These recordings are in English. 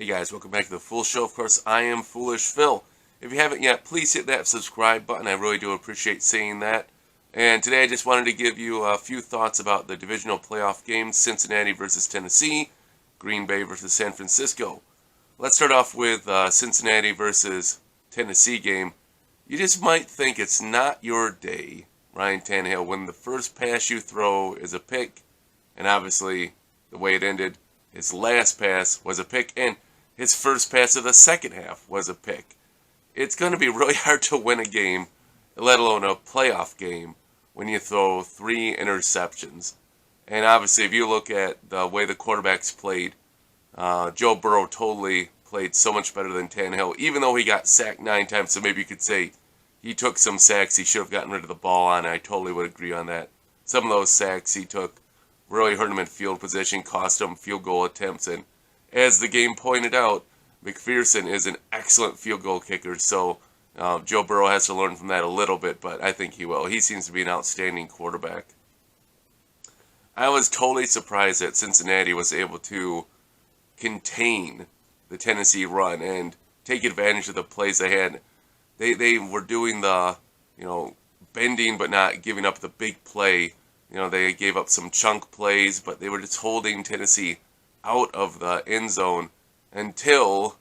Hey guys, welcome back to the Full Show. Of course, I am Foolish Phil. If you haven't yet, please hit that subscribe button. I really do appreciate seeing that. And today I just wanted to give you a few thoughts about the divisional playoff games, Cincinnati versus Tennessee, Green Bay versus San Francisco. Let's start off with Cincinnati versus Tennessee game. You just might think it's not your day, Ryan Tannehill, when the first pass you throw is a pick, and obviously the way it ended, his last pass was a pick, and his first pass of the second half was a pick. It's going to be really hard to win a game, let alone a playoff game, when you throw 3 interceptions. And obviously, if you look at the way the quarterbacks played, Joe Burrow totally played so much better than Tannehill, even though he got sacked 9 times, so maybe you could say he took some sacks he should have gotten rid of the ball on, and I totally would agree on that. Some of those sacks he took really hurt him in field position, cost him field goal attempts, and as the game pointed out, McPherson is an excellent field goal kicker, so Joe Burrow has to learn from that a little bit, but I think he will. He seems to be an outstanding quarterback. I was totally surprised that Cincinnati was able to contain the Tennessee run and take advantage of the plays they had. They were doing the, bending but not giving up the big play. They gave up some chunk plays, but they were just holding Tennessee out of the end zone until,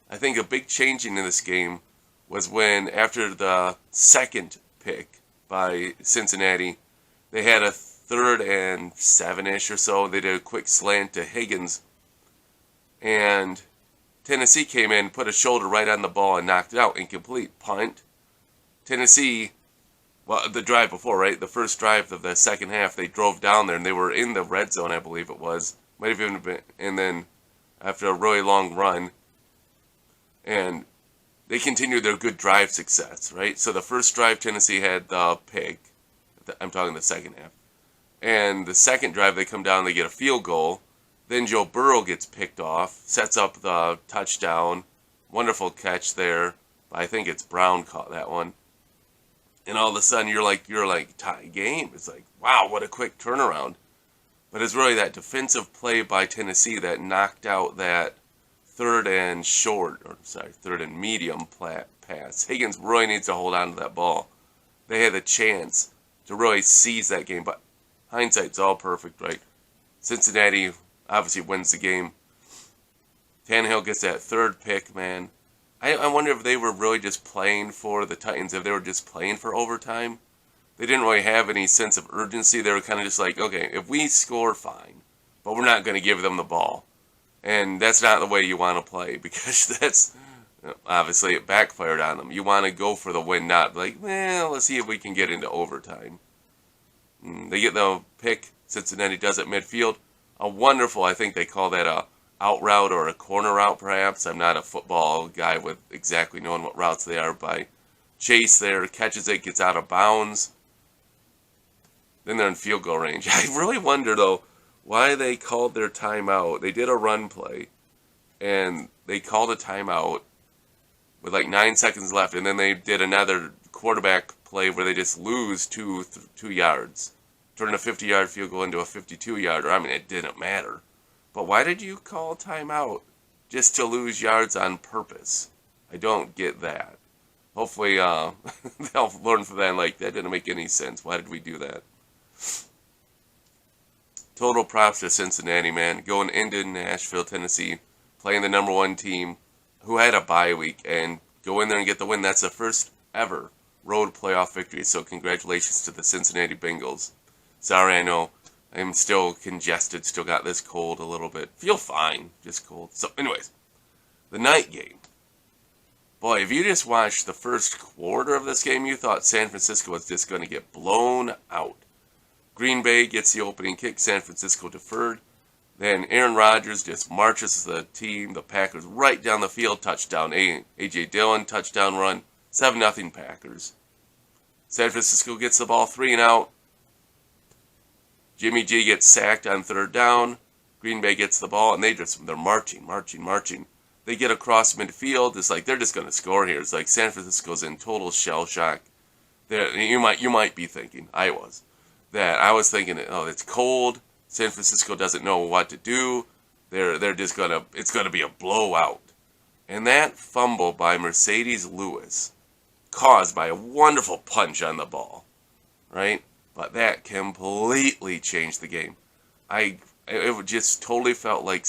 I think a big changing in this game was when, after the second pick by Cincinnati, they had a 3rd and 7-ish or so. They did a quick slant to Higgins, and Tennessee came in, put a shoulder right on the ball, and knocked it out. Incomplete. Punt. Tennessee, well, the drive before, right? The first drive of the second half, they drove down there, and they were in the red zone, I believe it was. Might have even been, and then after a really long run, and they continued their good drive success, right? So the first drive, Tennessee had the pick. I'm talking the second half. And the second drive, they come down, they get a field goal. Then Joe Burrow gets picked off, sets up the touchdown. Wonderful catch there. I think it's Brown caught that one. And all of a sudden, you're like tie game. It's like, wow, what a quick turnaround. But it's really that defensive play by Tennessee that knocked out that 3rd and medium pass. Higgins really needs to hold on to that ball. They had a chance to really seize that game, but hindsight's all perfect, right? Cincinnati obviously wins the game. Tannehill gets that 3rd pick, man. I wonder if they were really just playing for the Titans, if they were just playing for overtime. They didn't really have any sense of urgency. They were kind of just like, okay, if we score, fine, but we're not going to give them the ball. And that's not the way you want to play, because that's, obviously it backfired on them. You want to go for the win, not like, well, let's see if we can get into overtime. They get the pick. Cincinnati does at midfield. A wonderful, I think they call that a out route or a corner route, perhaps. I'm not a football guy with exactly knowing what routes they are. By Chase there, catches it, gets out of bounds. Then they're in field goal range. I really wonder, though, why they called their timeout. They did a run play, and they called a timeout with like 9 seconds left, and then they did another quarterback play where they just lose 2 yards. Turn a 50-yard field goal into a 52-yarder. I mean, it didn't matter. But why did you call timeout just to lose yards on purpose? I don't get that. Hopefully they'll learn from that. Like, that didn't make any sense. Why did we do that? Total props to Cincinnati, man. Going into Nashville, Tennessee, playing the number 1 team who had a bye week, and go in there and get the win. That's the first ever road playoff victory. So congratulations to the Cincinnati Bengals. Sorry, I know I'm still congested, still got this cold a little bit. Feel fine, just cold. So anyways, the night game. Boy, if you just watched the first quarter of this game, you thought San Francisco was just going to get blown out. Green Bay gets the opening kick, San Francisco deferred. Then Aaron Rodgers just marches the team, the Packers, right down the field, touchdown. A.J. Dillon, touchdown run, 7-0 Packers. San Francisco gets the ball 3 and out. Jimmy G gets sacked on 3rd down. Green Bay gets the ball, and they're marching. They get across midfield. It's like they're just going to score here. It's like San Francisco's in total shell shock. You might be thinking, I was thinking, oh, it's cold. San Francisco doesn't know what to do. They're just it's gonna be a blowout. And that fumble by Mercedes Lewis, caused by a wonderful punch on the ball, right? But that completely changed the game. It just totally felt like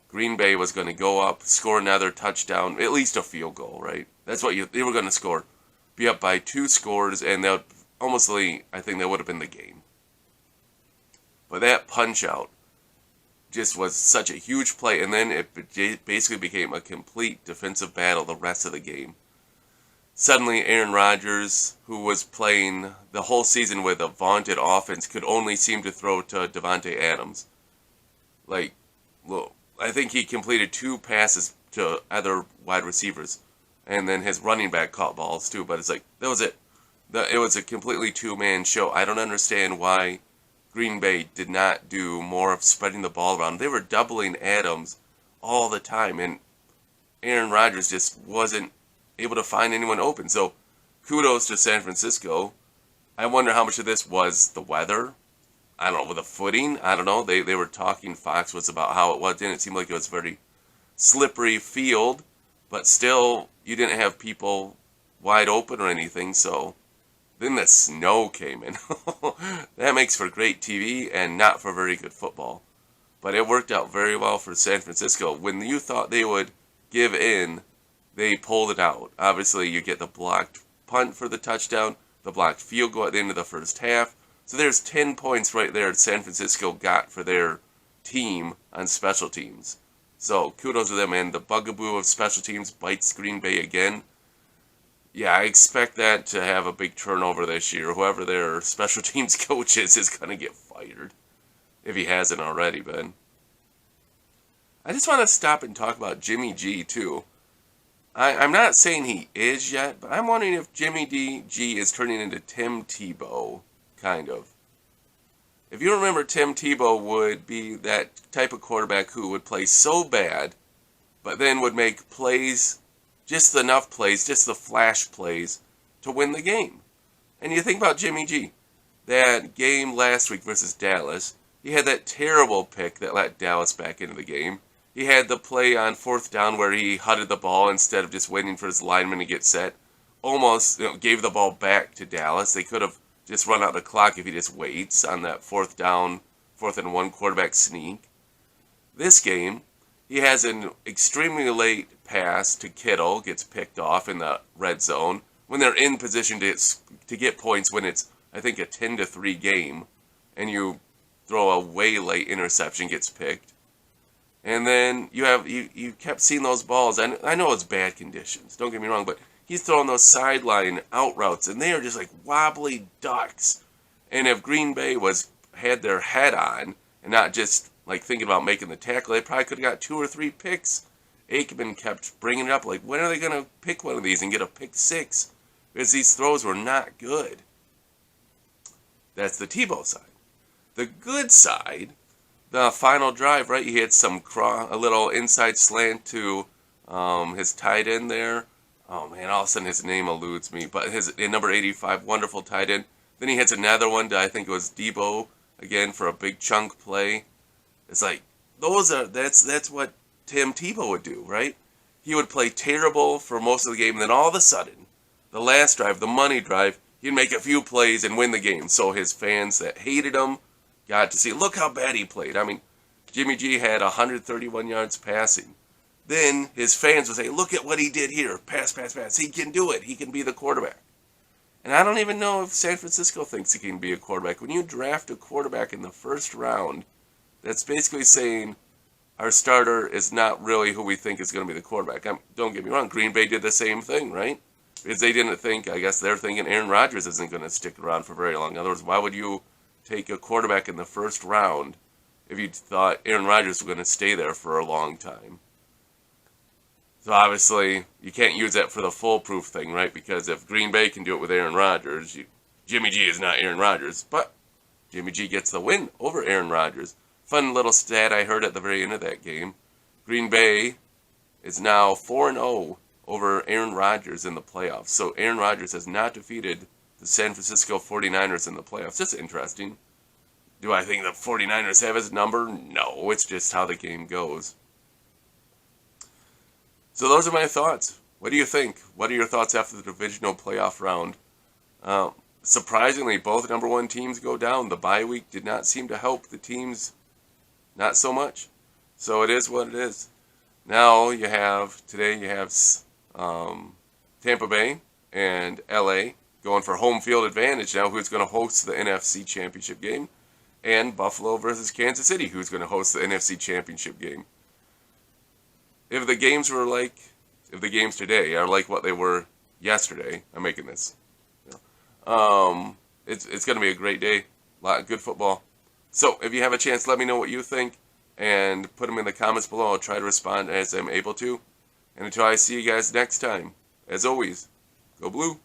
Green Bay was going to go up, score another touchdown, at least a field goal, right? That's what they were going to score. Be up by 2 scores, and I think that would have been the game. But that punch out just was such a huge play, and then it basically became a complete defensive battle the rest of the game. Suddenly, Aaron Rodgers, who was playing the whole season with a vaunted offense, could only seem to throw to Davante Adams. I think he completed 2 passes to other wide receivers, and then his running back caught balls too, but it's like, that was it. It was a completely 2-man show. I don't understand why Green Bay did not do more of spreading the ball around. They were doubling Adams all the time, and Aaron Rodgers just wasn't able to find anyone open. So kudos to San Francisco. I wonder how much of this was the weather. I don't know, with the footing. I don't know. They were talking, Fox was, about how it was. Didn't seem like it was a very slippery field, but still, you didn't have people wide open or anything. So then the snow came in. That makes for great TV and not for very good football. But it worked out very well for San Francisco. When you thought they would give in, they pulled it out. Obviously, you get the blocked punt for the touchdown, the blocked field goal at the end of the first half. So there's 10 points right there San Francisco got for their team on special teams. So kudos to them, and the bugaboo of special teams bites Green Bay again. Yeah, I expect that to have a big turnover this year. Whoever their special teams coach is going to get fired, if he hasn't already been. I just want to stop and talk about Jimmy G, too. I'm not saying he is yet, but I'm wondering if Jimmy G is turning into Tim Tebow, kind of. If you remember, Tim Tebow would be that type of quarterback who would play so bad, but then would make plays, just enough plays, just the flash plays, to win the game. And you think about Jimmy G, that game last week versus Dallas, he had that terrible pick that let Dallas back into the game. He had the play on 4th down where he hutted the ball instead of just waiting for his lineman to get set. Almost gave the ball back to Dallas. They could have just run out the clock if he just waits on that 4th down, 4th and 1 quarterback sneak. This game, he has an extremely late pass to Kittle, gets picked off in the red zone, when they're in position to get points when it's, I think, a 10-3 game, and you throw a way late interception, gets picked. And then you kept seeing those balls. I know it's bad conditions, don't get me wrong, but he's throwing those sideline out routes, and they are just like wobbly ducks. And if Green Bay had their head on and not just like thinking about making the tackle, they probably could have got 2 or 3 picks. Aikman kept bringing it up, like, when are they going to pick one of these and get a pick 6? Because these throws were not good. That's the Tebow side. The good side, the final drive, right? He had a little inside slant to his tight end there. Oh man, all of a sudden his name eludes me. But his number 85, wonderful tight end. Then he hits another one to, I think it was Debo again, for a big chunk play. It's like that's what Tim Tebow would do, right? He would play terrible for most of the game, and then all of a sudden, the last drive, the money drive, he'd make a few plays and win the game. So his fans that hated him got to see, look how bad he played. I mean, Jimmy G had 131 yards passing. Then his fans would say, look at what he did here. Pass, pass, pass. He can do it. He can be the quarterback. And I don't even know if San Francisco thinks he can be a quarterback. When you draft a quarterback in the first round, that's basically saying our starter is not really who we think is going to be the quarterback. Don't get me wrong. Green Bay did the same thing, right? Because they didn't think, I guess they're thinking Aaron Rodgers isn't going to stick around for very long. In other words, why would you take a quarterback in the first round if you thought Aaron Rodgers was going to stay there for a long time? So obviously, you can't use that for the foolproof thing, right? Because if Green Bay can do it with Aaron Rodgers, Jimmy G is not Aaron Rodgers. But Jimmy G gets the win over Aaron Rodgers. Fun little stat I heard at the very end of that game. Green Bay is now 4-0 over Aaron Rodgers in the playoffs. So Aaron Rodgers has not defeated the San Francisco 49ers in the playoffs. Just interesting. Do I think the 49ers have his number? No, it's just how the game goes. So those are my thoughts. What do you think? What are your thoughts after the divisional playoff round? Surprisingly, both number one teams go down. The bye week did not seem to help the teams, not so much. So it is what it is. Now today you have Tampa Bay and LA going for home field advantage now, who's going to host the NFC Championship game, and Buffalo versus Kansas City, who's going to host the NFC Championship game. If the games today are like what they were yesterday, I'm making this. It's going to be a great day. A lot of good football. So if you have a chance, let me know what you think and put them in the comments below. I'll try to respond as I'm able to. And until I see you guys next time, as always, go Blue.